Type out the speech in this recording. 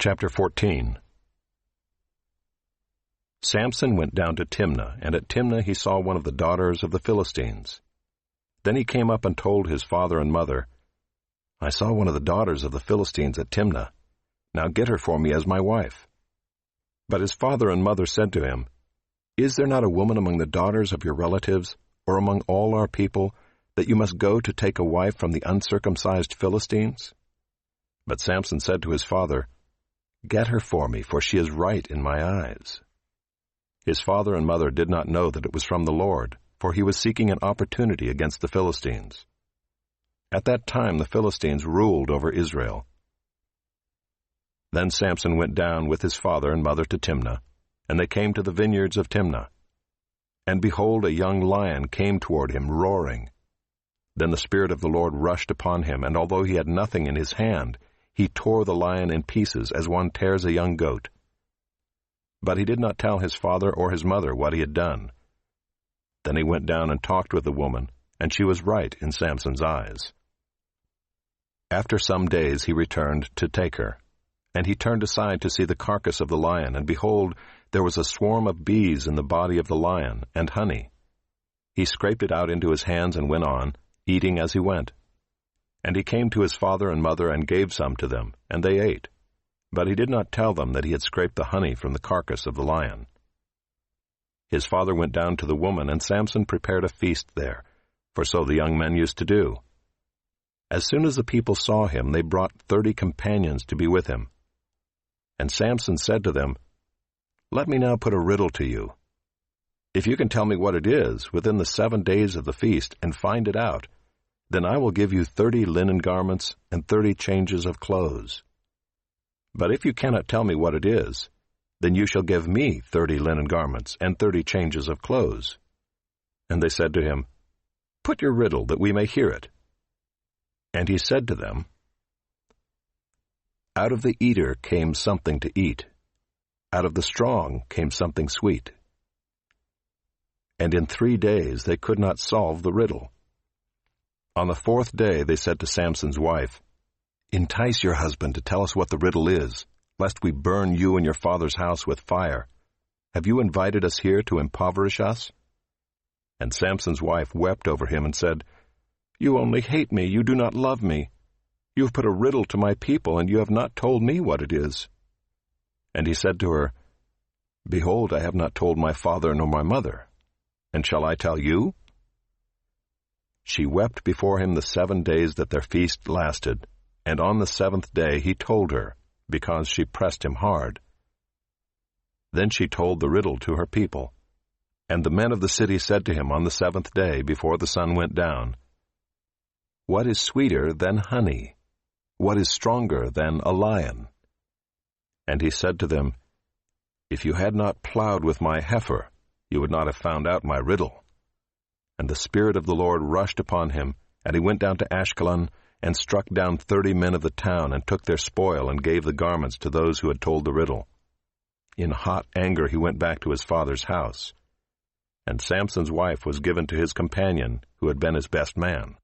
Chapter 14. Samson went down to Timnah, and at Timnah he saw one of the daughters of the Philistines. Then he came up and told his father and mother, "I saw one of the daughters of the Philistines at Timnah. Now get her for me as my wife." But his father and mother said to him, "Is there not a woman among the daughters of your relatives, or among all our people, that you must go to take a wife from the uncircumcised Philistines?" But Samson said to his father, "Get her for me, for she is right in my eyes." His father and mother did not know that it was from the Lord, for he was seeking an opportunity against the Philistines. At that time the Philistines ruled over Israel. Then Samson went down with his father and mother to Timnah, and they came to the vineyards of Timnah. And behold, a young lion came toward him, roaring. Then the Spirit of the Lord rushed upon him, and although he had nothing in his hand, he tore the lion in pieces as one tears a young goat. But he did not tell his father or his mother what he had done. Then he went down and talked with the woman, and she was right in Samson's eyes. After some days he returned to take her, and he turned aside to see the carcass of the lion, and behold, there was a swarm of bees in the body of the lion, and honey. He scraped it out into his hands and went on, eating as he went. And he came to his father and mother and gave some to them, and they ate. But he did not tell them that he had scraped the honey from the carcass of the lion. His father went down to the woman, and Samson prepared a feast there, for so the young men used to do. As soon as the people saw him, they brought 30 companions to be with him. And Samson said to them, "Let me now put a riddle to you. If you can tell me what it is within the 7 days of the feast and find it out, then I will give you 30 linen garments and 30 changes of clothes. But if you cannot tell me what it is, then you shall give me 30 linen garments and 30 changes of clothes." And they said to him, "Put your riddle, that we may hear it." And he said to them, "Out of the eater came something to eat. Out of the strong came something sweet." And in 3 days they could not solve the riddle. On the 4th day they said to Samson's wife, "Entice your husband to tell us what the riddle is, lest we burn you and your father's house with fire. Have you invited us here to impoverish us?" And Samson's wife wept over him and said, "You only hate me, you do not love me. You have put a riddle to my people, and you have not told me what it is." And he said to her, "Behold, I have not told my father nor my mother. And shall I tell you?" She wept before him the 7 days that their feast lasted, and on the 7th day he told her, because she pressed him hard. Then she told the riddle to her people. And the men of the city said to him on the 7th day, before the sun went down, "What is sweeter than honey? What is stronger than a lion?" And he said to them, "If you had not plowed with my heifer, you would not have found out my riddle." And the Spirit of the Lord rushed upon him, and he went down to Ashkelon, and struck down 30 men of the town, and took their spoil, and gave the garments to those who had told the riddle. In hot anger he went back to his father's house. And Samson's wife was given to his companion, who had been his best man.